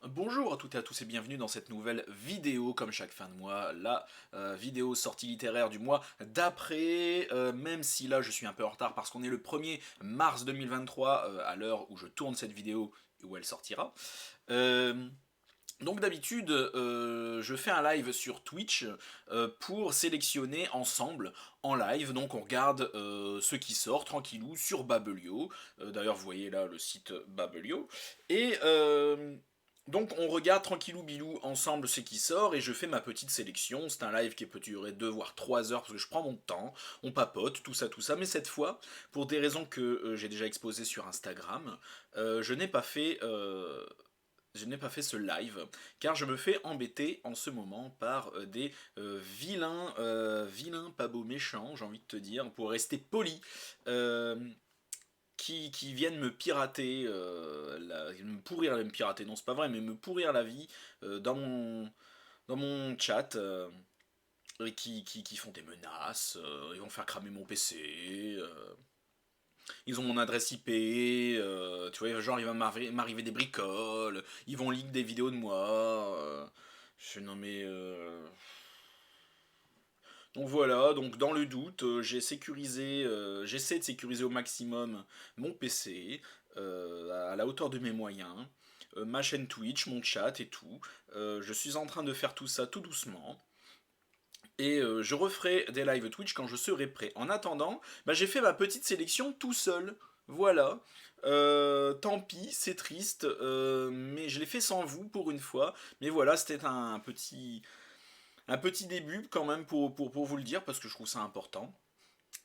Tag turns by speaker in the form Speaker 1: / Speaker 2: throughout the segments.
Speaker 1: Bonjour à toutes et à tous et bienvenue dans cette nouvelle vidéo comme chaque fin de mois, la vidéo sortie littéraire du mois d'après, même si là je suis un peu en retard parce qu'on est le 1er mars 2023 à l'heure où je tourne cette vidéo et où elle sortira. Euh, donc d'habitude, je fais un live sur Twitch pour sélectionner ensemble en live. Donc on regarde ce qui sort tranquillou sur Babelio. D'ailleurs vous voyez là le site Babelio. Et donc on regarde tranquillou bilou ensemble ce qui sort et je fais ma petite sélection. C'est un live qui peut durer 2 voire 3 heures parce que je prends mon temps, on papote, tout ça, tout ça. Mais cette fois, pour des raisons que j'ai déjà exposées sur Instagram, je n'ai pas fait ce live car je me fais embêter en ce moment par des vilains pas beaux méchants, j'ai envie de te dire, pour rester poli, euh, qui viennent me pirater, me pourrir, me pirater, non c'est pas vrai, mais me pourrir la vie dans mon chat. Et qui font des menaces, ils vont faire cramer mon PC, ils ont mon adresse IP, tu vois, genre il va m'arriver des bricoles, ils vont leak des vidéos de moi. Non mais. Donc voilà, donc dans le doute, j'essaie de sécuriser au maximum mon PC, à la hauteur de mes moyens, ma chaîne Twitch, mon chat et tout. Je suis en train de faire tout ça tout doucement. Et je referai des live Twitch quand je serai prêt. En attendant, bah, j'ai fait ma petite sélection tout seul. Voilà. Tant pis, c'est triste, mais je l'ai fait sans vous pour une fois. Mais voilà, c'était un petit début quand même pour vous le dire, parce que je trouve ça important.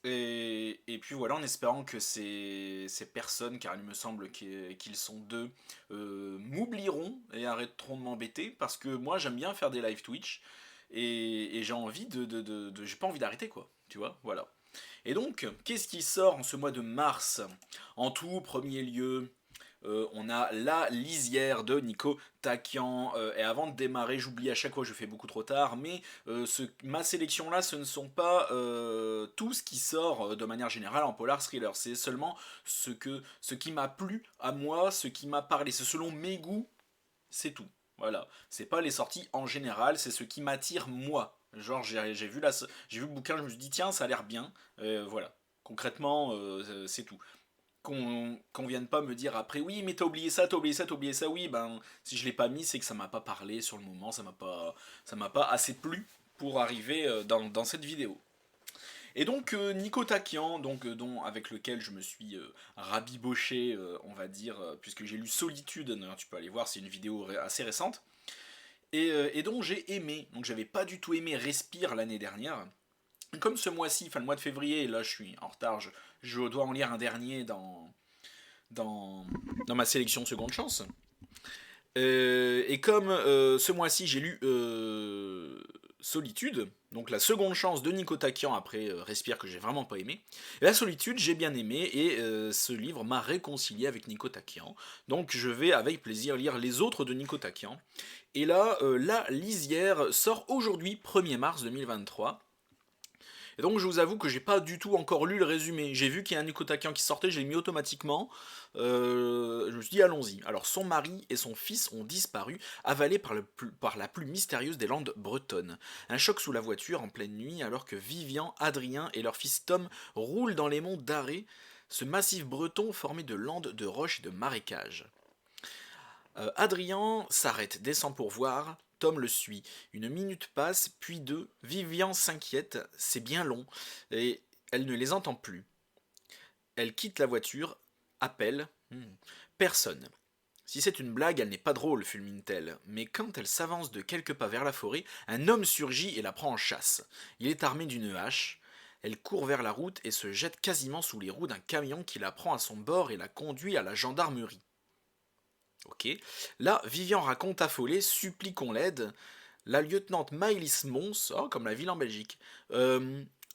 Speaker 1: Et puis voilà, en espérant que ces personnes, car il me semble qu'ils sont deux, m'oublieront et arrêteront de m'embêter, parce que moi j'aime bien faire des live Twitch, et j'ai envie j'ai pas envie d'arrêter quoi, tu vois, voilà. Et donc, qu'est-ce qui sort en ce mois de mars? En tout premier lieu, on a La Lisière de Nico Takian. Et avant de démarrer, j'oublie à chaque fois, je fais beaucoup trop tard, mais ma sélection là, ce ne sont pas tout ce qui sort de manière générale en polar thriller. C'est seulement ce qui m'a plu à moi, ce qui m'a parlé. C'est selon mes goûts, c'est tout. Voilà. C'est pas les sorties en général, c'est ce qui m'attire moi. Genre, j'ai vu le bouquin, je me suis dit, tiens, ça a l'air bien. Voilà. Concrètement, c'est tout. Qu'on vienne pas me dire après, oui, mais t'as oublié ça, t'as oublié ça, t'as oublié ça. Oui, ben, si je l'ai pas mis, c'est que ça m'a pas parlé sur le moment, ça m'a pas assez plu pour arriver dans cette vidéo. Et donc Nico Takian, avec lequel je me suis rabiboché, on va dire, puisque j'ai lu Solitude, d'ailleurs, tu peux aller voir, c'est une vidéo assez récente, et dont j'ai aimé. Donc j'avais pas du tout aimé Respire l'année dernière. Comme ce mois-ci, enfin le mois de février, là je suis en retard, je dois en lire un dernier dans, dans ma sélection Seconde Chance. Et comme ce mois-ci j'ai lu Solitude, donc la seconde chance de Nico Takian après Respire que j'ai vraiment pas aimé, et la Solitude j'ai bien aimé et ce livre m'a réconcilié avec Nico Takian. Donc je vais avec plaisir lire les autres de Nico Takian. Et là, La Lisière sort aujourd'hui, 1er mars 2023. Et donc je vous avoue que j'ai pas du tout encore lu le résumé. J'ai vu qu'il y a un Nikotakian qui sortait, je l'ai mis automatiquement. Je me suis dit allons-y. Alors son mari et son fils ont disparu, avalés par la plus mystérieuse des landes bretonnes. Un choc sous la voiture en pleine nuit alors que Vivian, Adrien et leur fils Tom roulent dans les monts d'Arrée, ce massif breton formé de landes, de roches et de marécages. Adrien s'arrête, descend pour voir. Tom le suit. Une minute passe, puis deux. Vivian s'inquiète, c'est bien long, et elle ne les entend plus. Elle quitte la voiture, appelle. Personne. Si c'est une blague, elle n'est pas drôle, fulmine-t-elle. Mais quand elle s'avance de quelques pas vers la forêt, un homme surgit et la prend en chasse. Il est armé d'une hache. Elle court vers la route et se jette quasiment sous les roues d'un camion qui la prend à son bord et la conduit à la gendarmerie. Ok. Là, Vivian raconte affolée, supplie qu'on l'aide. La lieutenante Maëlys Mons, oh, comme la ville en Belgique,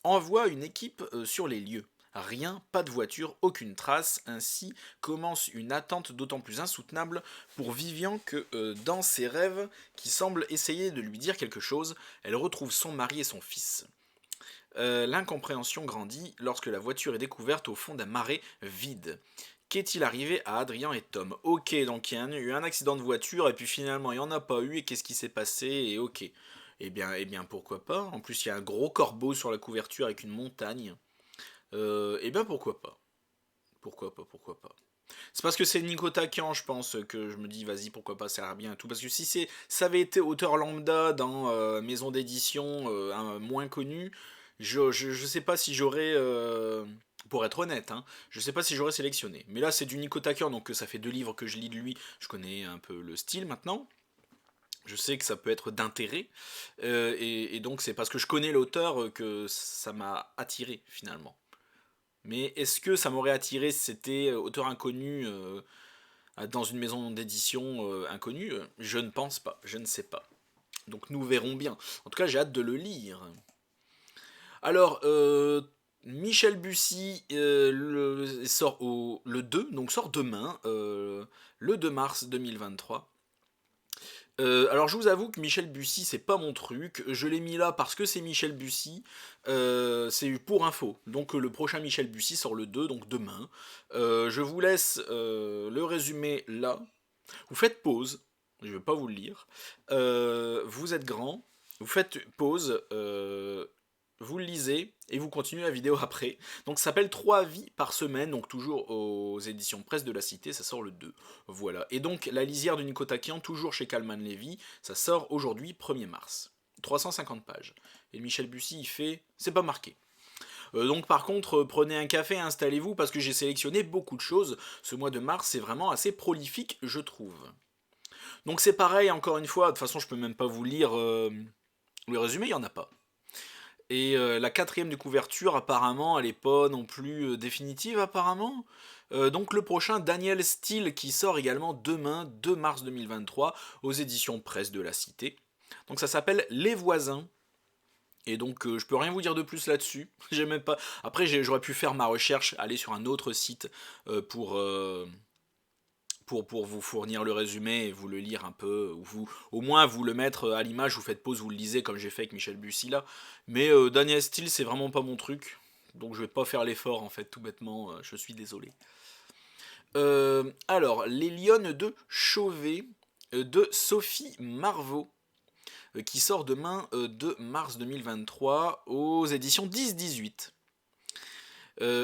Speaker 1: envoie une équipe sur les lieux. Rien, pas de voiture, aucune trace. Ainsi commence une attente d'autant plus insoutenable pour Vivian que dans ses rêves, qui semblent essayer de lui dire quelque chose, elle retrouve son mari et son fils. L'incompréhension grandit lorsque la voiture est découverte au fond d'un marais vide. Qu'est-il arrivé à Adrien et Tom? Ok, donc il y a eu un accident de voiture et puis finalement il n'y en a pas eu et qu'est-ce qui s'est passé? Et ok. Eh bien pourquoi pas? En plus il y a un gros corbeau sur la couverture avec une montagne. Eh bien pourquoi pas? Pourquoi pas? Pourquoi pas? C'est parce que c'est Nico Takian, je pense, que je me dis, vas-y, pourquoi pas, ça a l'air bien et tout. Parce que si ça avait été auteur lambda dans maison d'édition moins connue, je sais pas si j'aurais, pour être honnête, hein, je sais pas si j'aurais sélectionné. Mais là, c'est du Nico Takian, donc ça fait 2 livres que je lis de lui, je connais un peu le style maintenant. Je sais que ça peut être d'intérêt, et donc c'est parce que je connais l'auteur que ça m'a attiré finalement. Mais est-ce que ça m'aurait attiré si c'était auteur inconnu dans une maison d'édition inconnue? Je ne pense pas, je ne sais pas. Donc nous verrons bien. En tout cas, j'ai hâte de le lire. Alors, Michel Bussy sort le 2, donc sort demain, le 2 mars 2023. Alors je vous avoue que Michel Bussy c'est pas mon truc, je l'ai mis là parce que c'est Michel Bussy, c'est pour info, donc le prochain Michel Bussy sort le 2, donc demain. Je vous laisse le résumé là, vous faites pause, je vais pas vous le lire, vous êtes grand, vous faites pause, vous le lisez et vous continuez la vidéo après. Donc ça s'appelle 3 vies par semaine, donc toujours aux éditions Presse de la Cité, ça sort le 2. Voilà. Et donc La lisière de Nico Takian, toujours chez Calman Levy, ça sort aujourd'hui 1er mars. 350 pages. Et Michel Bussy, il fait... C'est pas marqué. Donc par contre, prenez un café, installez-vous, parce que j'ai sélectionné beaucoup de choses. Ce mois de mars, c'est vraiment assez prolifique, je trouve. Donc c'est pareil, encore une fois, de toute façon, je peux même pas vous lire le résumé, il y en a pas. Et la quatrième de couverture, apparemment, elle est pas non plus définitive, apparemment. Donc le prochain, Daniel Steele, qui sort également demain, 2 mars 2023, aux éditions Presse de la Cité. Donc ça s'appelle Les Voisins. Et donc je peux rien vous dire de plus là-dessus. J'ai même pas. Après j'aurais pu faire ma recherche, aller sur un autre site pour vous fournir le résumé et vous le lire un peu, ou au moins vous le mettre à l'image, vous faites pause, vous le lisez comme j'ai fait avec Michel Bussy là. Mais Daniel Steele, c'est vraiment pas mon truc, donc je vais pas faire l'effort en fait, tout bêtement, je suis désolé. Alors, Les Lionnes de Chauvet de Sophie Marvaux, qui sort demain 2 mars 2023 aux éditions 10-18.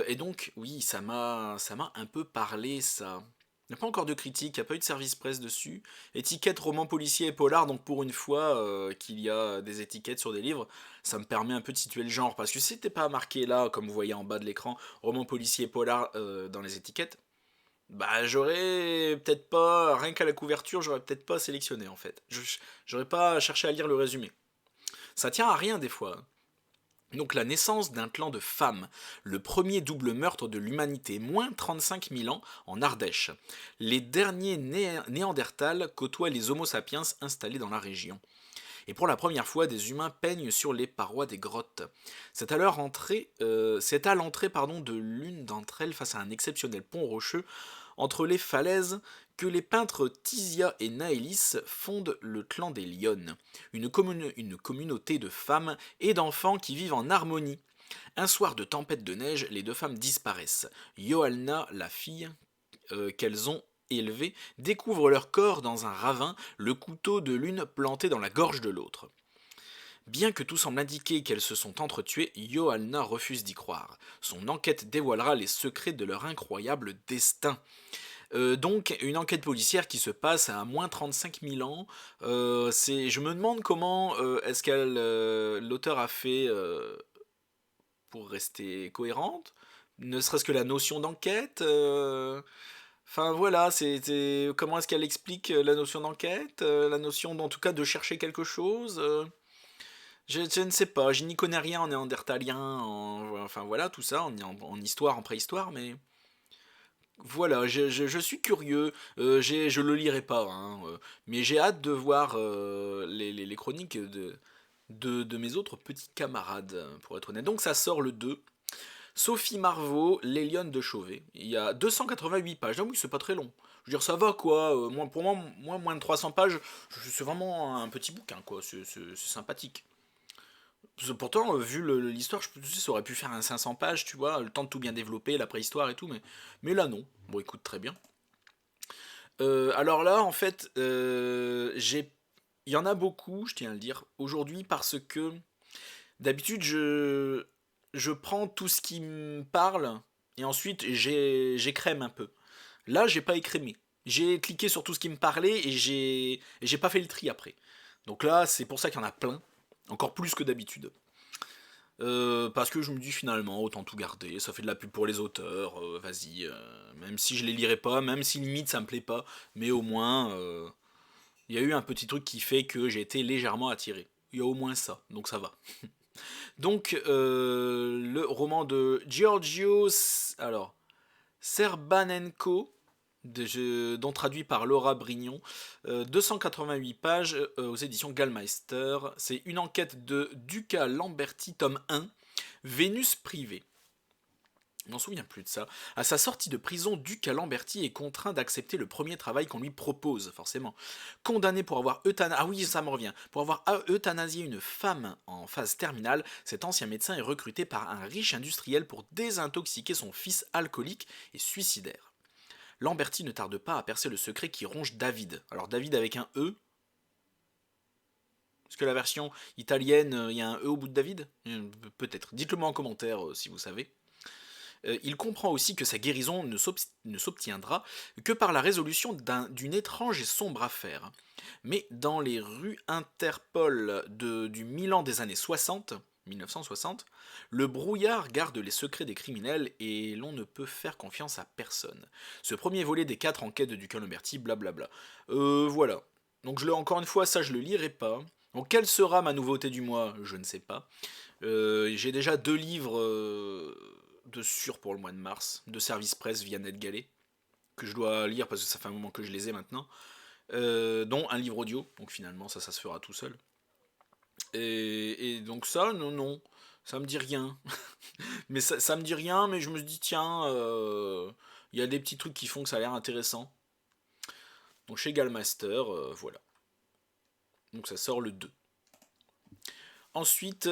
Speaker 1: Et donc, oui, ça m'a un peu parlé ça. Il n'y a pas encore de critique, il n'y a pas eu de service presse dessus. Étiquette roman policier et polar, donc pour une fois qu'il y a des étiquettes sur des livres, ça me permet un peu de situer le genre. Parce que si c'était pas marqué là, comme vous voyez en bas de l'écran, roman policier et polar dans les étiquettes, bah j'aurais peut-être pas, rien qu'à la couverture, j'aurais peut-être pas sélectionné en fait. J'aurais pas cherché à lire le résumé. Ça tient à rien des fois. Donc la naissance d'un clan de femmes, le premier double meurtre de l'humanité, moins 35 000 ans en Ardèche. Les derniers Néandertals côtoient les Homo sapiens installés dans la région. Et pour la première fois, des humains peignent sur les parois des grottes. C'est à l'entrée de l'une d'entre elles face à un exceptionnel pont rocheux entre les falaises que les peintres Tisia et Naélis fondent le clan des Lionnes, une communauté de femmes et d'enfants qui vivent en harmonie. Un soir de tempête de neige, les deux femmes disparaissent. Joalna, la fille qu'elles ont élevée, découvre leur corps dans un ravin, le couteau de l'une planté dans la gorge de l'autre. Bien que tout semble indiquer qu'elles se sont entretuées, Joalna refuse d'y croire. Son enquête dévoilera les secrets de leur incroyable destin. Donc une enquête policière qui se passe à moins 35 000 ans. Je me demande comment est-ce qu'elle l'auteur a fait pour rester cohérente, ne serait-ce que la notion d'enquête. Enfin voilà, comment est-ce qu'elle explique la notion d'enquête, la notion en tout cas de chercher quelque chose. Je ne sais pas, je n'y connais rien en néandertalien, enfin voilà tout ça, en histoire, en préhistoire, mais voilà, je suis curieux, je le lirai pas, hein, mais j'ai hâte de voir les chroniques de mes autres petits camarades, pour être honnête. Donc ça sort le 2. Sophie Marvaux, Les Lionnes de Chauvet. Il y a 288 pages. Ah oui, c'est pas très long. Je veux dire, ça va quoi. Pour moi, moins de 300 pages, c'est vraiment un petit bouquin quoi. C'est sympathique. Pourtant, vu l'histoire, je me dis, ça aurait pu faire un 500 pages, tu vois, le temps de tout bien développer, la préhistoire et tout, mais là non. Bon, écoute, très bien. Alors là, en fait, il y en a beaucoup, je tiens à le dire, aujourd'hui, parce que d'habitude, je prends tout ce qui me parle, et ensuite, j'écrème un peu. Là, j'ai pas écrémé. J'ai cliqué sur tout ce qui me parlait, et j'ai pas fait le tri après. Donc là, c'est pour ça qu'il y en a plein, encore plus que d'habitude. Parce que je me dis finalement, autant tout garder, ça fait de la pub pour les auteurs, vas-y, même si je les lirai pas, même si limite ça me plaît pas, mais au moins, il y a eu un petit truc qui fait que j'ai été légèrement attiré. Il y a au moins ça, donc ça va. Donc, le roman de Giorgio, alors, Serbanenko, dont traduit par Laura Brignon, 288 pages aux éditions Gallmeister. C'est une enquête de Duca Lamberti, tome 1, Vénus privée. On n'en souvient plus de ça. À sa sortie de prison, Duca Lamberti est contraint d'accepter le premier travail qu'on lui propose, forcément. Condamné pour avoir pour avoir euthanasié une femme en phase terminale, cet ancien médecin est recruté par un riche industriel pour désintoxiquer son fils alcoolique et suicidaire. Lamberti ne tarde pas à percer le secret qui ronge David. Alors David avec un E. Est-ce que la version italienne, il y a un E au bout de David? Peut-être. Dites-le moi en commentaire si vous savez. Il comprend aussi que sa guérison ne s'obtiendra que par la résolution d'une étrange et sombre affaire. Mais dans les rues Interpol du Milan des années 60, 1960, le brouillard garde les secrets des criminels et l'on ne peut faire confiance à personne. Ce premier volet des 4 enquêtes de Duca Lamberti, blablabla. Voilà. Donc encore une fois, ça je le lirai pas. Donc quelle sera ma nouveauté du mois? Je ne sais pas. J'ai déjà 2 livres de sûr pour le mois de mars, de service presse via NetGalley, que je dois lire parce que ça fait un moment que je les ai maintenant, dont un livre audio, donc finalement ça se fera tout seul. Et donc ça, non, ça me dit rien. Mais ça me dit rien, mais je me dis tiens, il y a des petits trucs qui font que ça a l'air intéressant. Donc chez Gallmaster, voilà. Donc ça sort le 2. Ensuite,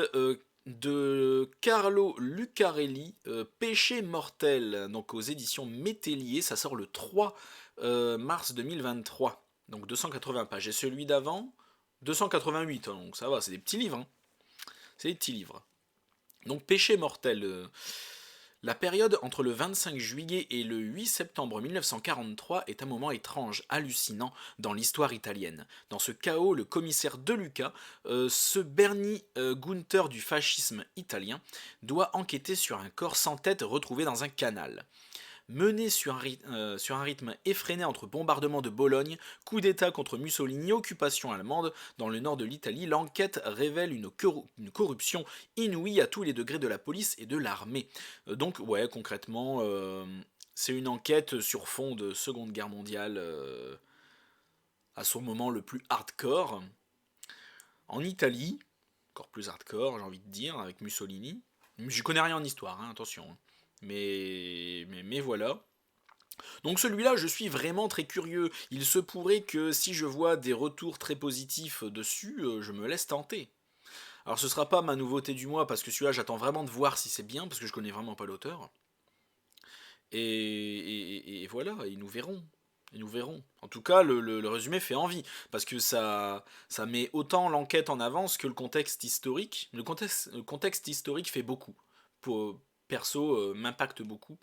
Speaker 1: de Carlo Lucarelli, Péché mortel, donc aux éditions Métellier, ça sort le 3 mars 2023, donc 280 pages. Et celui d'avant, 288, hein, donc ça va, c'est des petits livres. Hein. C'est des petits livres. Donc Péché mortel, la période entre le 25 juillet et le 8 septembre 1943 est un moment étrange, hallucinant dans l'histoire italienne. Dans ce chaos, le commissaire De Luca, ce Bernie Gunther du fascisme italien, doit enquêter sur un corps sans tête retrouvé dans un canal. Mené sur un rythme effréné entre bombardements de Bologne, coup d'État contre Mussolini, occupation allemande dans le nord de l'Italie, l'enquête révèle une corruption inouïe à tous les degrés de la police et de l'armée. Donc ouais, concrètement, c'est une enquête sur fond de Seconde Guerre mondiale à son moment le plus hardcore. En Italie, encore plus hardcore j'ai envie de dire, avec Mussolini. J'y connais rien en histoire, hein, attention. Mais voilà. Donc celui-là, je suis vraiment très curieux. Il se pourrait que si je vois des retours très positifs dessus, je me laisse tenter. Alors ce sera pas ma nouveauté du mois parce que celui-là, j'attends vraiment de voir si c'est bien parce que je connais vraiment pas l'auteur. Et voilà, et nous verrons. Et nous verrons. En tout cas, le résumé fait envie parce que ça met autant l'enquête en avance que le contexte historique. Le contexte historique fait beaucoup. Perso, m'impacte beaucoup.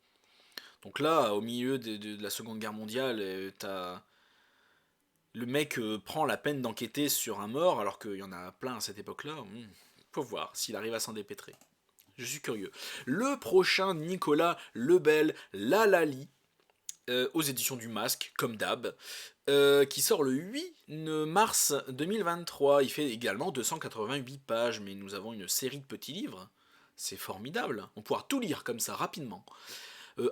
Speaker 1: Donc là, au milieu de la Seconde Guerre mondiale, le mec prend la peine d'enquêter sur un mort, alors qu'il y en a plein à cette époque-là. Faut voir s'il arrive à s'en dépêtrer. Je suis curieux. Le prochain, Nicolas Lebel, Lalali, aux éditions du Masque, comme d'hab, qui sort le 8 mars 2023. Il fait également 288 pages, mais nous avons une série de petits livres. C'est formidable. On pourra tout lire comme ça rapidement.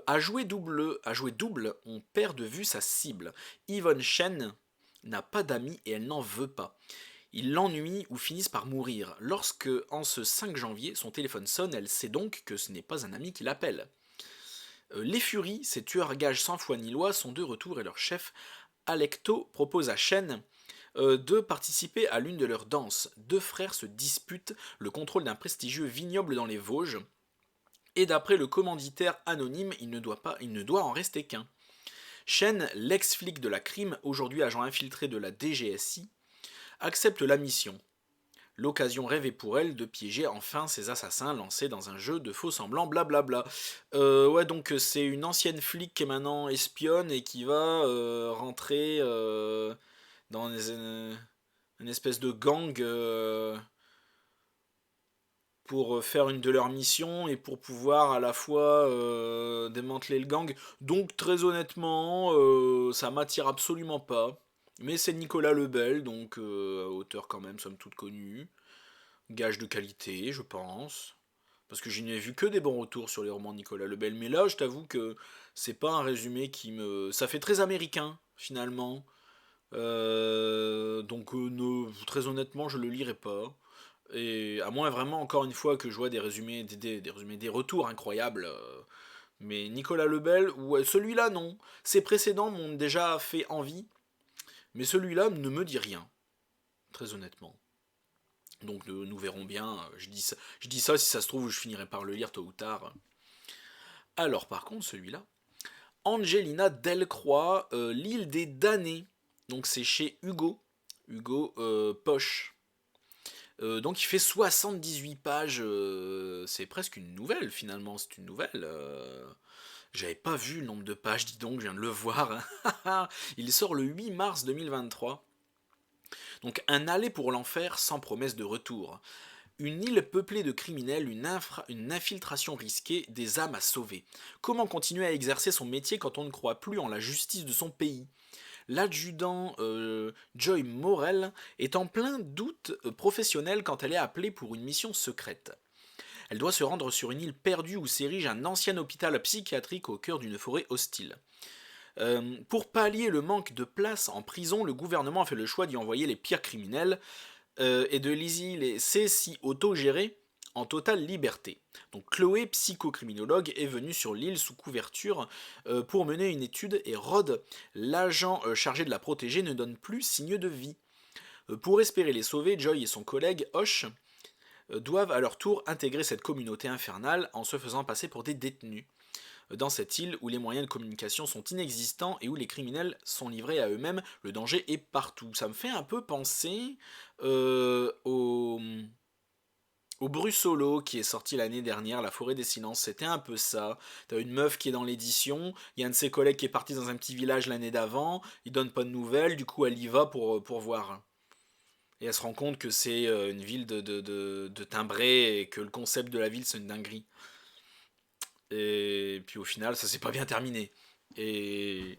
Speaker 1: À jouer double, on perd de vue sa cible. Yvonne Chen n'a pas d'amis et elle n'en veut pas. Ils l'ennuient ou finissent par mourir. Lorsque, en ce 5 janvier, son téléphone sonne, elle sait donc que ce n'est pas un ami qui l'appelle. Les Furies, ces tueurs à gages sans foi ni loi, sont de retour et leur chef, Alecto, propose à Chen de participer à l'une de leurs danses. Deux frères se disputent le contrôle d'un prestigieux vignoble dans les Vosges, et d'après le commanditaire anonyme, il ne doit en rester qu'un. Shen, l'ex-flic de la crime, aujourd'hui agent infiltré de la DGSI, accepte la mission. L'occasion rêvée pour elle de piéger enfin ces assassins lancés dans un jeu de faux semblants, blablabla. Ouais, donc c'est une ancienne flic qui est maintenant espionne et qui va rentrer dans une espèce de gang pour faire une de leurs missions et pour pouvoir à la fois démanteler le gang. Donc très honnêtement, ça m'attire absolument pas. Mais c'est Nicolas Lebel, donc auteur quand même, somme toute connu. Gage de qualité, je pense. Parce que je n'ai vu que des bons retours sur les romans de Nicolas Lebel. Mais là, je t'avoue que c'est pas un résumé qui me... Ça fait très américain, finalement. Donc, très honnêtement, je le lirai pas. Et à moins vraiment, encore une fois, que je vois des résumés, des résumés, des retours incroyables. Mais Nicolas Lebel, ouais, celui-là, non. Ses précédents m'ont déjà fait envie. Mais celui-là ne me dit rien. Très honnêtement. Donc nous verrons bien. Je dis ça, si ça se trouve, je finirai par le lire tôt ou tard. Alors par contre, celui-là, Angelina Delcroix, L'île des damnés. Donc c'est chez Hugo. Hugo Poche. Donc il fait 78 pages. C'est presque une nouvelle finalement. C'est une nouvelle. J'avais pas vu le nombre de pages, dis donc, je viens de le voir. Il sort le 8 mars 2023. Donc un aller pour l'enfer sans promesse de retour. Une île peuplée de criminels, une infiltration risquée, des âmes à sauver. Comment continuer à exercer son métier quand on ne croit plus en la justice de son pays? L'adjudant Joy Morel est en plein doute professionnel quand elle est appelée pour une mission secrète. Elle doit se rendre sur une île perdue où s'érige un ancien hôpital psychiatrique au cœur d'une forêt hostile. Pour pallier le manque de place en prison, le gouvernement a fait le choix d'y envoyer les pires criminels et de les laisser s'y autogérer en totale liberté. Donc Chloé, psychocriminologue, est venue sur l'île sous couverture pour mener une étude et Rod, l'agent chargé de la protéger, ne donne plus signe de vie. Pour espérer les sauver, Joy et son collègue Hosh doivent à leur tour intégrer cette communauté infernale en se faisant passer pour des détenus dans cette île où les moyens de communication sont inexistants et où les criminels sont livrés à eux-mêmes, le danger est partout. Ça me fait un peu penser au Brussolo qui est sorti l'année dernière, La Forêt des Silences, c'était un peu ça. T'as une meuf qui est dans l'édition, il y a un de ses collègues qui est parti dans un petit village l'année d'avant, il donne pas de nouvelles, du coup elle y va pour voir. Et elle se rend compte que c'est une ville de timbrés et que le concept de la ville c'est une dinguerie. Et puis au final, ça s'est pas bien terminé. Et,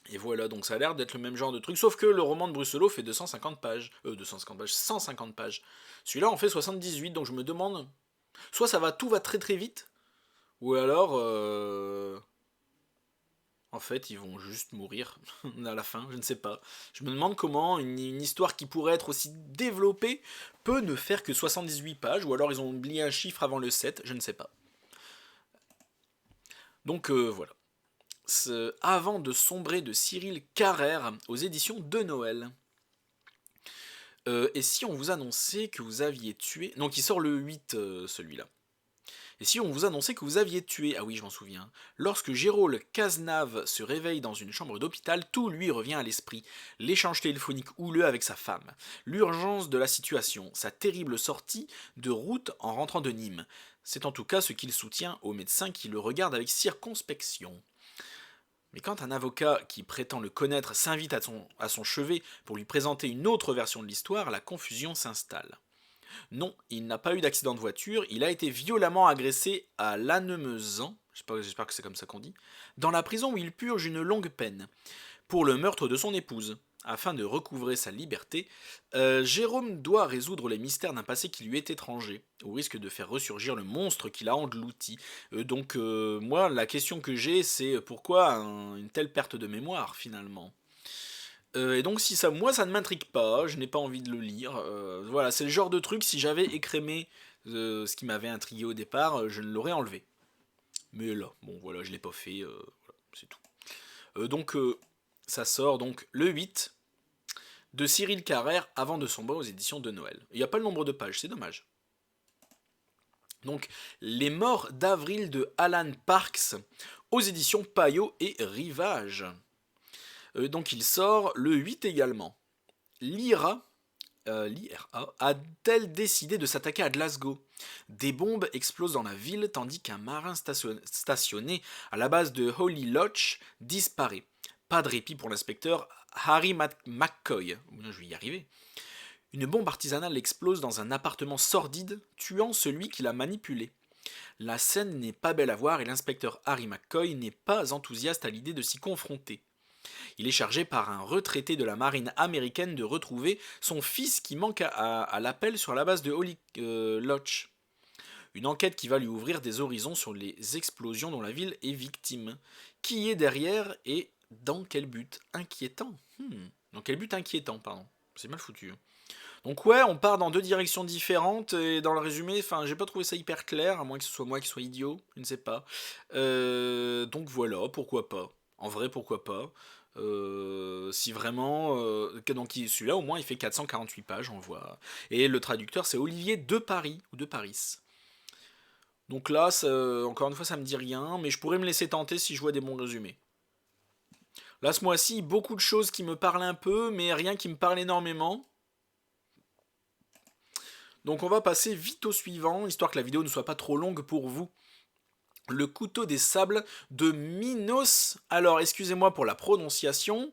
Speaker 1: et voilà, donc ça a l'air d'être le même genre de truc, sauf que le roman de Brusselot fait 250 pages. 250 pages, 150 pages. Celui-là en fait 78, donc je me demande. Soit tout va très très vite, ou alors. En fait, ils vont juste mourir à la fin, je ne sais pas. Je me demande comment une histoire qui pourrait être aussi développée peut ne faire que 78 pages, ou alors ils ont oublié un chiffre avant le 7, je ne sais pas. Donc voilà. Avant de sombrer de Cyril Carrère aux éditions de Noël. Et si on vous annonçait que vous aviez tué... Donc il sort le 8 celui-là. Et si on vous annonçait que vous aviez tué... Ah oui, je m'en souviens. Lorsque Jérôme Cazenave se réveille dans une chambre d'hôpital, tout lui revient à l'esprit. L'échange téléphonique houleux avec sa femme. L'urgence de la situation. Sa terrible sortie de route en rentrant de Nîmes. C'est en tout cas ce qu'il soutient au médecin qui le regarde avec circonspection. Mais quand un avocat qui prétend le connaître s'invite à son chevet pour lui présenter une autre version de l'histoire, la confusion s'installe. Non, il n'a pas eu d'accident de voiture, il a été violemment agressé à Lannemezan, j'espère que c'est comme ça qu'on dit, dans la prison où il purge une longue peine, pour le meurtre de son épouse. Afin de recouvrer sa liberté, Jérôme doit résoudre les mystères d'un passé qui lui est étranger, au risque de faire ressurgir le monstre qu'il a englouti. Donc moi, la question que j'ai, c'est pourquoi une telle perte de mémoire, finalement. Et donc si moi ça ne m'intrigue pas, je n'ai pas envie de le lire. Voilà, c'est le genre de truc, si j'avais écrémé ce qui m'avait intrigué au départ, je ne l'aurais enlevé. Mais là, bon voilà, je l'ai pas fait, voilà, c'est tout. Donc ça sort donc le 8. de Cyril Carrère avant de sombrer aux éditions de Noël. Il n'y a pas le nombre de pages, c'est dommage. Donc, Les Morts d'avril de Alan Parks aux éditions Payot et Rivage. Donc il sort le 8 également. L'IRA a-t-elle décidé de s'attaquer à Glasgow? Des bombes explosent dans la ville tandis qu'un marin stationné à la base de Holy Loch disparaît. Pas de répit pour l'inspecteur Harry McCoy. Je vais y arriver. Une bombe artisanale explose dans un appartement sordide, tuant celui qui l'a manipulé. La scène n'est pas belle à voir et l'inspecteur Harry McCoy n'est pas enthousiaste à l'idée de s'y confronter. Il est chargé par un retraité de la marine américaine de retrouver son fils qui manque à l'appel sur la base de Holy Loch. Une enquête qui va lui ouvrir des horizons sur les explosions dont la ville est victime. Qui est derrière et dans quel but inquiétant Dans quel but inquiétant, pardon. C'est mal foutu. Donc ouais, on part dans deux directions différentes, et dans le résumé, j'ai pas trouvé ça hyper clair, à moins que ce soit moi qui sois idiot, je ne sais pas. Donc voilà, pourquoi pas. En vrai, pourquoi pas. Si vraiment... donc celui-là, au moins, il fait 448 pages, on voit. Et le traducteur, c'est Olivier de Paris, ou de Paris. Donc là, encore une fois, ça me dit rien, mais je pourrais me laisser tenter si je vois des bons résumés. Là, ce mois-ci, beaucoup de choses qui me parlent un peu, mais rien qui me parle énormément. Donc on va passer vite au suivant, histoire que la vidéo ne soit pas trop longue pour vous. Le couteau des sables de Minos, alors excusez-moi pour la prononciation,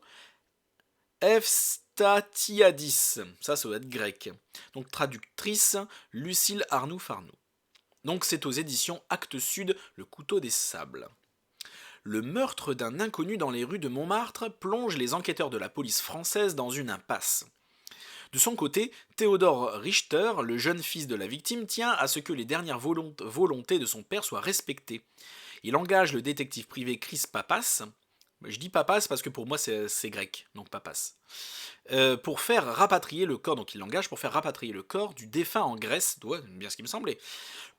Speaker 1: Evstatiadis, ça doit être grec. Donc traductrice, Lucille Arnoux-Farnoux. Donc c'est aux éditions Actes Sud, Le couteau des sables. Le meurtre d'un inconnu dans les rues de Montmartre plonge les enquêteurs de la police française dans une impasse. De son côté, Théodore Richter, le jeune fils de la victime, tient à ce que les dernières volontés de son père soient respectées. Il engage le détective privé Chris Papas, je dis Papas parce que pour moi c'est grec, donc Papas, pour faire rapatrier le corps, donc il l'engage pour faire rapatrier le corps du défunt en Grèce, bien ce qui me semblait,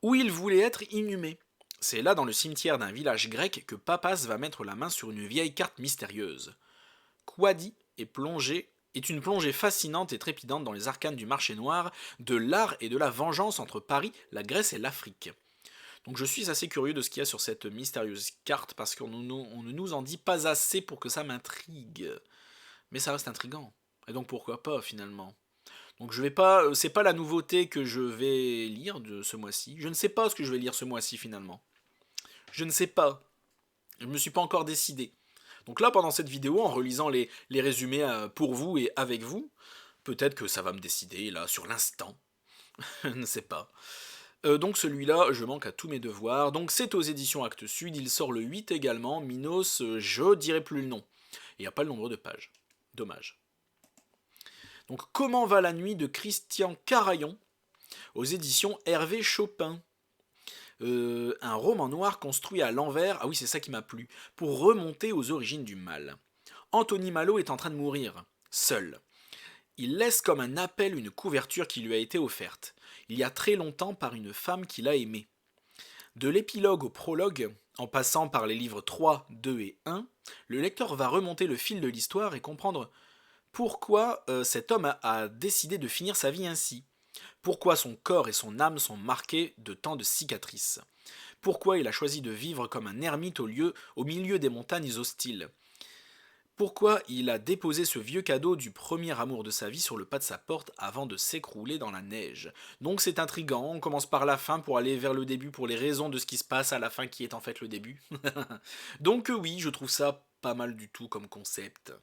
Speaker 1: où il voulait être inhumé. C'est là dans le cimetière d'un village grec que Papas va mettre la main sur une vieille carte mystérieuse. Quadi est une plongée fascinante et trépidante dans les arcanes du marché noir, de l'art et de la vengeance entre Paris, la Grèce et l'Afrique. Donc je suis assez curieux de ce qu'il y a sur cette mystérieuse carte, parce qu'on ne nous en dit pas assez pour que ça m'intrigue. Mais ça reste intriguant. Et donc pourquoi pas finalement. Donc je vais pas, c'est pas la nouveauté que je vais lire de ce mois-ci. Je ne sais pas ce que je vais lire ce mois-ci finalement. Je ne sais pas. Je ne me suis pas encore décidé. Donc là, pendant cette vidéo, en relisant les résumés pour vous et avec vous, peut-être que ça va me décider, là, sur l'instant. Je ne sais pas. Donc celui-là, je manque à tous mes devoirs. Donc c'est aux éditions Actes Sud, il sort le 8 également. Minos, je dirai plus le nom. Il n'y a pas le nombre de pages. Dommage. Donc Comment va la nuit de Christian Carayon, aux éditions Hervé Chopin. Un roman noir construit à l'envers, ah oui c'est ça qui m'a plu, pour remonter aux origines du mal. Anthony Malo est en train de mourir, seul. Il laisse comme un appel une couverture qui lui a été offerte, il y a très longtemps par une femme qu'il a aimée. De l'épilogue au prologue, en passant par les livres 3, 2 et 1, le lecteur va remonter le fil de l'histoire et comprendre pourquoi cet homme a décidé de finir sa vie ainsi. Pourquoi son corps et son âme sont marqués de tant de cicatrices. Pourquoi il a choisi de vivre comme un ermite au milieu des montagnes hostiles. Pourquoi il a déposé ce vieux cadeau du premier amour de sa vie sur le pas de sa porte avant de s'écrouler dans la neige. Donc c'est intriguant, on commence par la fin pour aller vers le début pour les raisons de ce qui se passe à la fin qui est en fait le début. Donc oui, je trouve ça pas mal du tout comme concept.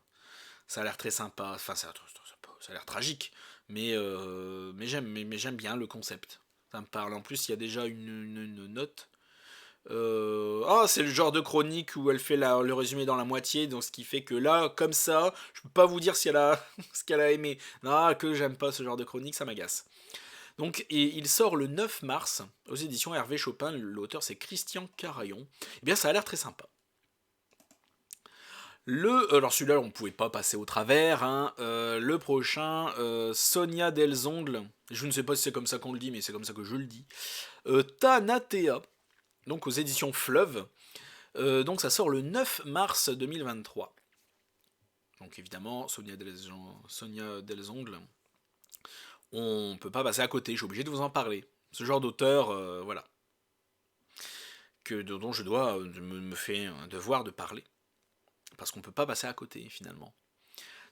Speaker 1: Ça a l'air très sympa, enfin ça a l'air tragique, mais j'aime bien le concept. Ça me parle. En plus, il y a déjà une note. C'est le genre de chronique où elle fait le résumé dans la moitié, donc ce qui fait que là, comme ça, je peux pas vous dire si elle a ce qu'elle a aimé. Non, que j'aime pas ce genre de chronique, ça m'agace. Donc, et il sort le 9 mars aux éditions Hervé Chopin. L'auteur c'est Christian Carayon. Eh bien, ça a l'air très sympa. Alors celui-là, on ne pouvait pas passer au travers. Le prochain, Sonia Delzongle. Je ne sais pas si c'est comme ça qu'on le dit, mais c'est comme ça que je le dis. Thanatea, donc aux éditions Fleuve. Donc ça sort le 9 mars 2023. Donc évidemment, Sonia Delzongle, on peut pas passer à côté, je suis obligé de vous en parler. Ce genre d'auteur, voilà, dont je dois, me fait un devoir de parler. Parce qu'on peut pas passer à côté, finalement.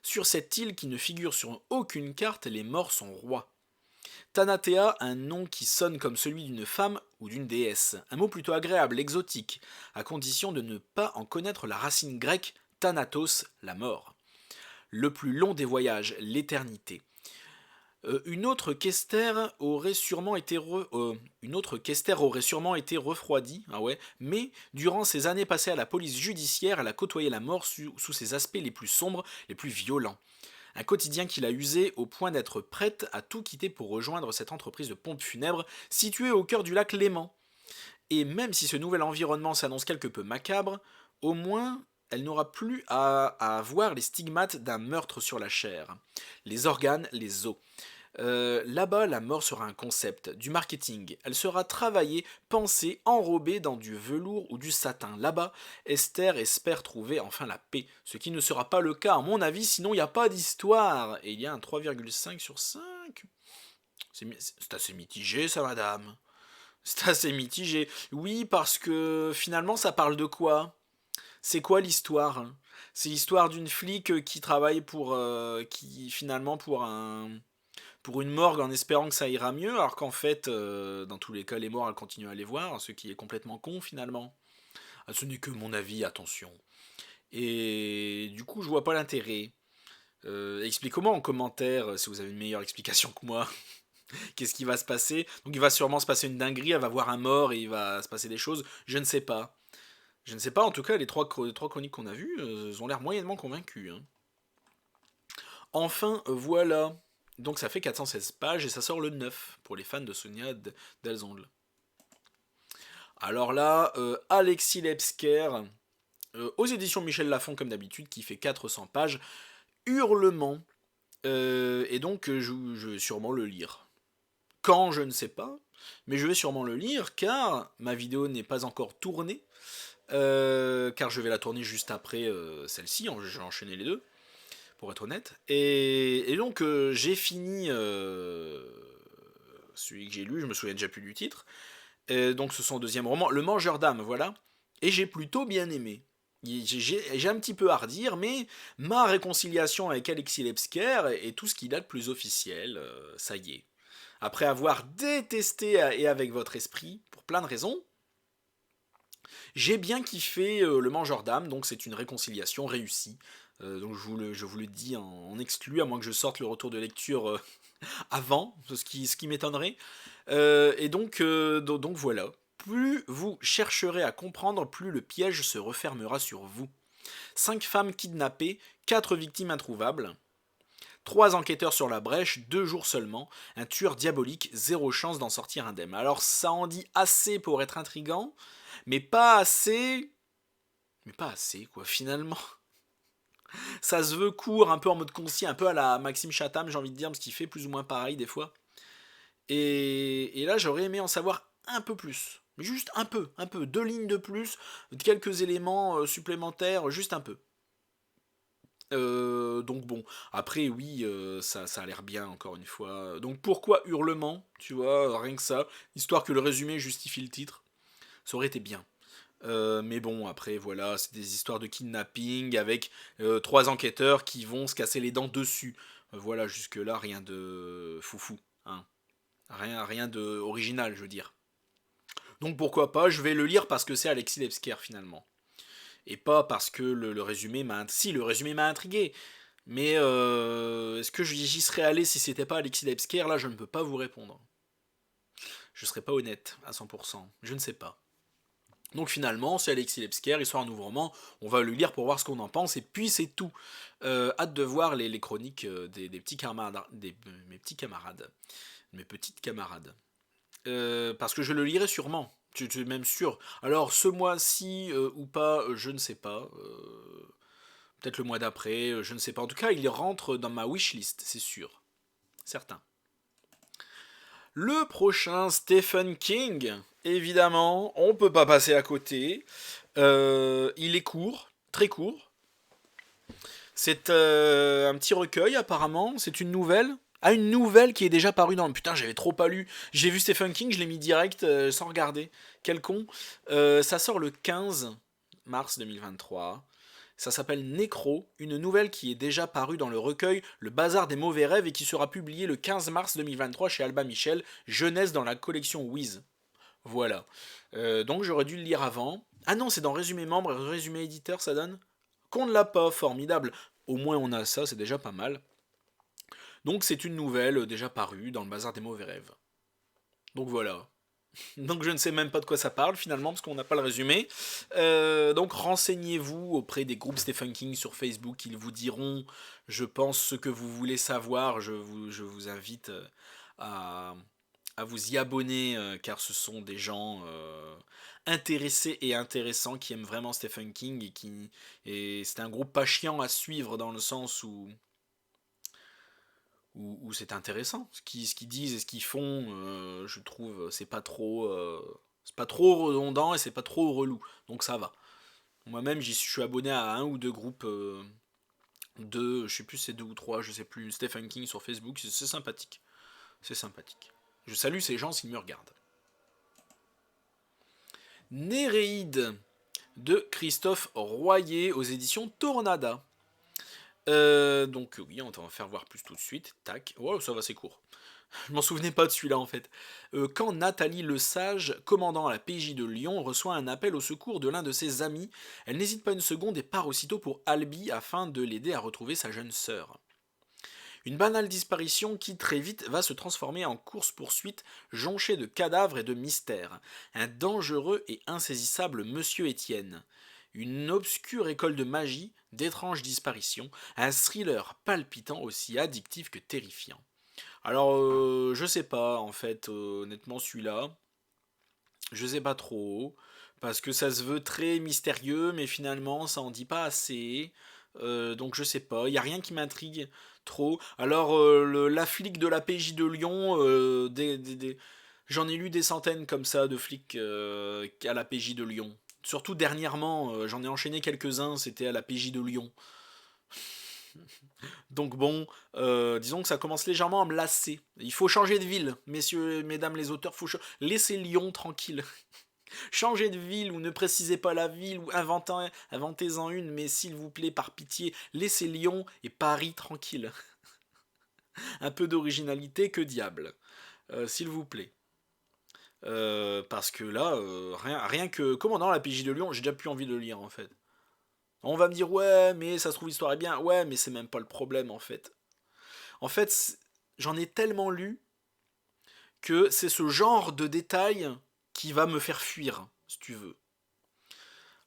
Speaker 1: Sur cette île qui ne figure sur aucune carte, les morts sont rois. Thanatea, un nom qui sonne comme celui d'une femme ou d'une déesse. Un mot plutôt agréable, exotique, à condition de ne pas en connaître la racine grecque Thanatos, la mort. Le plus long des voyages, l'éternité. Une autre Kester aurait sûrement été refroidie, ah ouais, mais durant ses années passées à la police judiciaire, elle a côtoyé la mort sous ses aspects les plus sombres, les plus violents. Un quotidien qui l'a usé au point d'être prête à tout quitter pour rejoindre cette entreprise de pompes funèbres située au cœur du lac Léman. Et même si ce nouvel environnement s'annonce quelque peu macabre, au moins elle n'aura plus à avoir les stigmates d'un meurtre sur la chair. Les organes, les os. Là-bas, la mort sera un concept, du marketing. Elle sera travaillée, pensée, enrobée dans du velours ou du satin. Là-bas, Esther espère trouver enfin la paix. Ce qui ne sera pas le cas, à mon avis, sinon il n'y a pas d'histoire. Et il y a un 3,5 sur 5. C'est assez mitigé, ça, madame. C'est assez mitigé. Oui, parce que finalement, ça parle de quoi? C'est quoi l'histoire? C'est l'histoire d'une flic qui travaille qui finalement pour une morgue en espérant que ça ira mieux, alors qu'en fait, dans tous les cas, les morts, elles continuent à les voir, ce qui est complètement con finalement. Ah, ce n'est que mon avis, attention. Et du coup, je vois pas l'intérêt. Expliquez-moi en commentaire si vous avez une meilleure explication que moi. Qu'est-ce qui va se passer? Donc il va sûrement se passer une dinguerie, elle va voir un mort et il va se passer des choses. Je ne sais pas. Je ne sais pas, en tout cas, les trois chroniques qu'on a vues ont l'air moyennement convaincus. Hein. Enfin, voilà. Donc ça fait 416 pages et ça sort le 9 pour les fans de Sonia Delzongle. Alors là, Alexis Lebsker, aux éditions Michel Lafon comme d'habitude, qui fait 400 pages, Hurlement. Et donc je vais sûrement le lire. Quand, je ne sais pas, mais je vais sûrement le lire car ma vidéo n'est pas encore tournée. Car je vais la tourner juste après celle-ci, j'ai enchaîné les deux, pour être honnête. Et donc j'ai fini celui que j'ai lu, je me souviens déjà plus du titre. Donc c'est son deuxième roman, Le Mangeur d'âme, voilà. Et j'ai plutôt bien aimé. J'ai un petit peu à redire, mais ma réconciliation avec Alexis Lebsker est tout ce qu'il a de plus officiel, ça y est. Après avoir détesté et avec votre esprit, pour plein de raisons, j'ai bien kiffé Le Mangeur d'âme, donc c'est une réconciliation réussie. Donc je vous le dis en exclu, à moins que je sorte le retour de lecture avant, ce qui m'étonnerait. Et donc voilà. Plus vous chercherez à comprendre, plus le piège se refermera sur vous. 5 femmes kidnappées, 4 victimes introuvables, 3 enquêteurs sur la brèche, 2 jours seulement, un tueur diabolique, 0 chance d'en sortir indemne. Alors ça en dit assez pour être intriguant, mais pas assez... Mais pas assez, quoi, finalement. Ça se veut court, un peu en mode concis, un peu à la Maxime Chatham, j'ai envie de dire, parce qu'il fait plus ou moins pareil des fois. Et là, j'aurais aimé en savoir un peu plus. Mais juste un peu, 2 lignes de plus, quelques éléments supplémentaires, juste un peu. Donc bon, après oui, ça a l'air bien encore une fois. Donc pourquoi Hurlement, tu vois, rien que ça, histoire que le résumé justifie le titre, ça aurait été bien. Mais bon, après voilà, c'est des histoires de kidnapping avec 3 enquêteurs qui vont se casser les dents dessus. Voilà, jusque là rien de foufou, hein. Rien de original, je veux dire. Donc pourquoi pas, je vais le lire parce que c'est Alexis Lebsker finalement. Et pas parce que le résumé m'a... Si, le résumé m'a intrigué. Mais est-ce que j'y serais allé si c'était pas Alexis Lebsker? Là, je ne peux pas vous répondre. Je serais pas honnête à 100%. Je ne sais pas. Donc finalement, c'est Alexis Lebsker, il sort un nouveau roman, on va le lire pour voir ce qu'on en pense, et puis c'est tout. Hâte de voir les chroniques des petits camarades, mes petits camarades, mes petites camarades. Parce que je le lirai sûrement, tu es même sûr. Alors ce mois-ci ou pas, je ne sais pas. Peut-être le mois d'après, je ne sais pas. En tout cas, il rentre dans ma wishlist, c'est sûr. Certain. Le prochain, Stephen King. Évidemment, on peut pas passer à côté. Il est court, très court. C'est un petit recueil apparemment, c'est une nouvelle. Ah, une nouvelle qui est déjà parue dans... Putain, j'avais trop pas lu. J'ai vu Stephen King, je l'ai mis direct sans regarder. Quel con. Ça sort le 15 mars 2023. Ça s'appelle Nécro, une nouvelle qui est déjà parue dans le recueil Le Bazar des mauvais rêves et qui sera publiée le 15 mars 2023 chez Albin Michel, jeunesse dans la collection Wiz. Voilà. Donc j'aurais dû le lire avant. Ah non, c'est dans Résumé membre et Résumé éditeur, ça donne. Qu'on ne l'a pas, formidable. Au moins on a ça, c'est déjà pas mal. Donc c'est une nouvelle déjà parue dans le Bazar des mauvais rêves. Donc voilà. Donc je ne sais même pas de quoi ça parle finalement parce qu'on n'a pas le résumé. Donc renseignez-vous auprès des groupes Stephen King sur Facebook, ils vous diront, je pense, ce que vous voulez savoir. Je vous invite à, à vous y abonner car ce sont des gens intéressés et intéressants qui aiment vraiment Stephen King et c'est un groupe pas chiant à suivre dans le sens où c'est intéressant. Ce qu'ils disent et ce qu'ils font, je trouve, c'est pas trop redondant et c'est pas trop relou. Donc ça va. Moi-même, j'y suis abonné à un ou deux groupes de, je sais plus, c'est deux ou trois, je sais plus, Stephen King sur Facebook. C'est sympathique. C'est sympathique. Je salue ces gens s'ils me regardent. Néréide de Christophe Royer aux éditions Tornada. Donc oui, on va en faire voir plus tout de suite. Tac. Oh, ça va, c'est court. Je m'en souvenais pas de celui-là en fait. Quand Nathalie Lesage, commandant à la PJ de Lyon, reçoit un appel au secours de l'un de ses amis, elle n'hésite pas une seconde et part aussitôt pour Albi afin de l'aider à retrouver sa jeune sœur. Une banale disparition qui très vite va se transformer en course-poursuite jonchée de cadavres et de mystères. Un dangereux et insaisissable Monsieur Étienne. Une obscure école de magie, d'étranges disparitions, un thriller palpitant aussi addictif que terrifiant. Alors, je sais pas, en fait, honnêtement, celui-là, je sais pas trop, parce que ça se veut très mystérieux, mais finalement, ça en dit pas assez. Donc, je sais pas, il y a rien qui m'intrigue trop. Alors, la flic de la PJ de Lyon, j'en ai lu des centaines comme ça de flics à la PJ de Lyon. Surtout dernièrement, j'en ai enchaîné quelques-uns, c'était à la PJ de Lyon. Donc bon, disons que ça commence légèrement à me lasser. Il faut changer de ville, messieurs et mesdames les auteurs, laissez Lyon tranquille. Changez de ville ou ne précisez pas la ville ou inventez-en une, mais s'il vous plaît, par pitié, laissez Lyon et Paris tranquille. Un peu d'originalité, que diable. S'il vous plaît. Parce que là, rien que commandant la PJ de Lyon, j'ai déjà plus envie de le lire en fait. On va me dire ouais, mais ça se trouve l'histoire est bien. Ouais, mais c'est même pas le problème en fait. En fait, j'en ai tellement lu que c'est ce genre de détail qui va me faire fuir, si tu veux.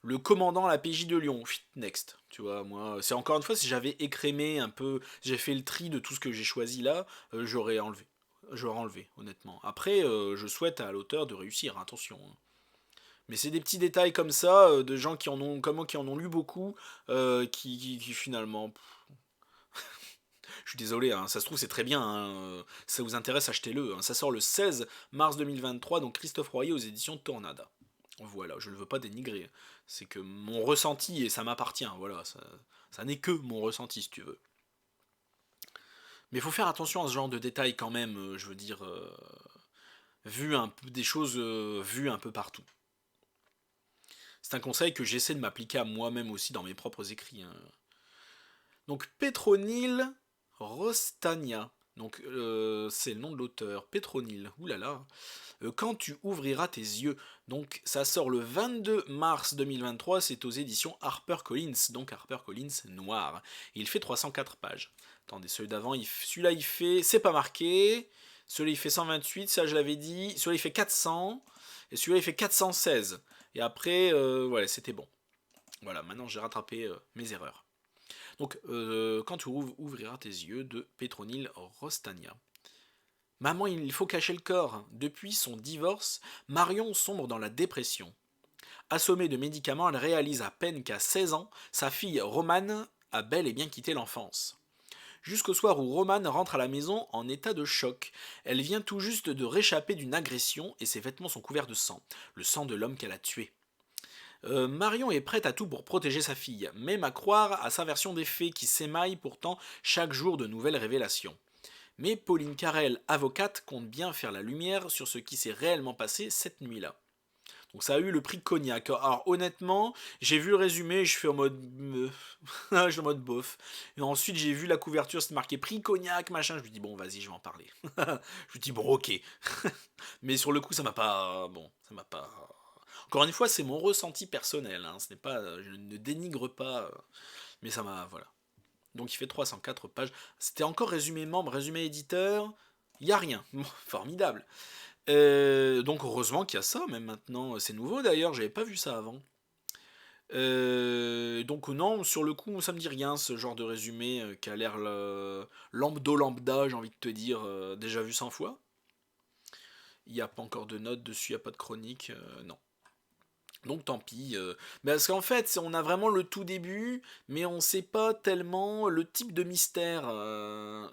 Speaker 1: Le commandant à la PJ de Lyon, next. Tu vois, moi, c'est encore une fois, si j'avais écrémé un peu, j'ai fait le tri de tout ce que j'ai choisi là, j'aurais enlevé. J'aurais enlevé, honnêtement. Après, je souhaite à l'auteur de réussir, attention. Mais c'est des petits détails comme ça, de gens qui en ont, comme moi, qui en ont lu beaucoup, qui finalement, je suis désolé, hein, ça se trouve c'est très bien, hein, ça vous intéresse, achetez-le. Hein, ça sort le 16 mars 2023, donc Christophe Royer aux éditions Tornada. Voilà, je ne veux pas dénigrer. C'est que mon ressenti, et ça m'appartient, voilà, ça n'est que mon ressenti si tu veux. Mais il faut faire attention à ce genre de détails quand même, je veux dire, vu un peu des choses vues un peu partout. C'est un conseil que j'essaie de m'appliquer à moi-même aussi dans mes propres écrits. Hein. Donc Petronil Rostania. Donc c'est le nom de l'auteur. Petronil. Oulala. Quand tu ouvriras tes yeux. Donc ça sort le 22 mars 2023. C'est aux éditions HarperCollins. Donc HarperCollins noir. Et il fait 304 pages. Attendez, celui d'avant, celui-là il fait. C'est pas marqué. Celui-là il fait 128. Ça je l'avais dit. Celui-là il fait 400. Et celui-là il fait 416. Et après, voilà, c'était bon. Voilà, maintenant j'ai rattrapé mes erreurs. Donc, quand tu ouvriras tes yeux de Petronil Rostania. Maman, il faut cacher le corps. Depuis son divorce, Marion sombre dans la dépression. Assommée de médicaments, elle réalise à peine qu'à 16 ans, sa fille Romane a bel et bien quitté l'enfance. Jusqu'au soir où Romane rentre à la maison en état de choc. Elle vient tout juste de réchapper d'une agression et ses vêtements sont couverts de sang. Le sang de l'homme qu'elle a tué. Marion est prête à tout pour protéger sa fille, même à croire à sa version des faits qui s'émaille pourtant chaque jour de nouvelles révélations. Mais Pauline Carrel, avocate, compte bien faire la lumière sur ce qui s'est réellement passé cette nuit-là. Donc ça a eu le prix Cognac. Alors honnêtement, j'ai vu le résumé, je fais en mode... je suis en mode bof. Et ensuite j'ai vu la couverture, c'était marqué prix Cognac, machin. Je me dis bon vas-y, je vais en parler. Je me dis bon ok. Mais sur le coup ça m'a pas... Bon, ça m'a pas... Encore une fois, c'est mon ressenti personnel. Hein. Ce n'est pas, je ne dénigre pas, mais ça m'a... Voilà. Donc il fait 304 pages. C'était encore résumé membre, résumé éditeur. Il n'y a rien. Bon, formidable. Donc heureusement qu'il y a ça, même maintenant. C'est nouveau d'ailleurs, j'avais pas vu ça avant. Donc non, sur le coup, ça me dit rien, ce genre de résumé qui a l'air lambda, j'ai envie de te dire, déjà vu 100 fois. Il n'y a pas encore de notes dessus, il n'y a pas de chronique, non. Donc tant pis. Parce qu'en fait, on a vraiment le tout début, mais on sait pas tellement le type de mystère,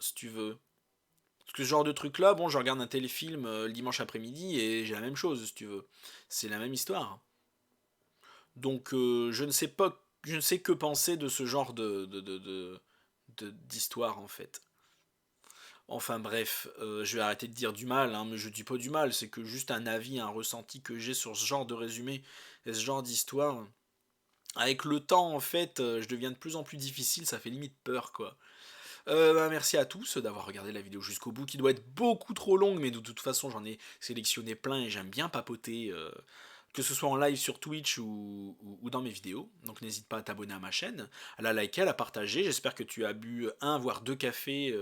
Speaker 1: si tu veux. Parce que ce genre de truc là, bon, je regarde un téléfilm le dimanche après-midi et j'ai la même chose, si tu veux. C'est la même histoire. Donc je ne sais pas, je ne sais que penser de ce genre d'histoire en fait. Enfin bref, je vais arrêter de dire du mal, hein, mais je dis pas du mal, c'est que juste un avis, un ressenti que j'ai sur ce genre de résumé et ce genre d'histoire. Avec le temps, en fait, je deviens de plus en plus difficile, ça fait limite peur, quoi. Merci à tous d'avoir regardé la vidéo jusqu'au bout, qui doit être beaucoup trop longue, mais de toute façon, j'en ai sélectionné plein et j'aime bien papoter, que ce soit en live sur Twitch ou dans mes vidéos. Donc n'hésite pas à t'abonner à ma chaîne, à la liker, à la partager. J'espère que tu as bu un voire deux cafés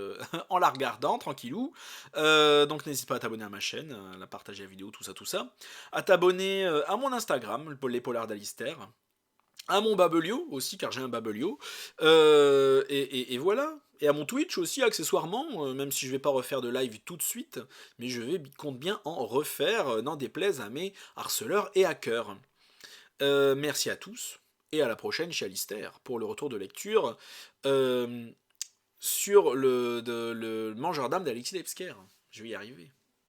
Speaker 1: en la regardant, tranquillou. Donc n'hésite pas à t'abonner à ma chaîne, à la partager la vidéo, tout ça, tout ça. À t'abonner à mon Instagram, les Polars d'Alister, à mon Babelio aussi, car j'ai un Babelio. Et voilà. Et à mon Twitch aussi, accessoirement, même si je vais pas refaire de live tout de suite, mais compte bien en refaire, n'en déplaise à mes harceleurs et hackers. Merci à tous, et à la prochaine chez Alistair, pour le retour de lecture sur le mangeur d'âme d'Alexis Debsker. Je vais y arriver.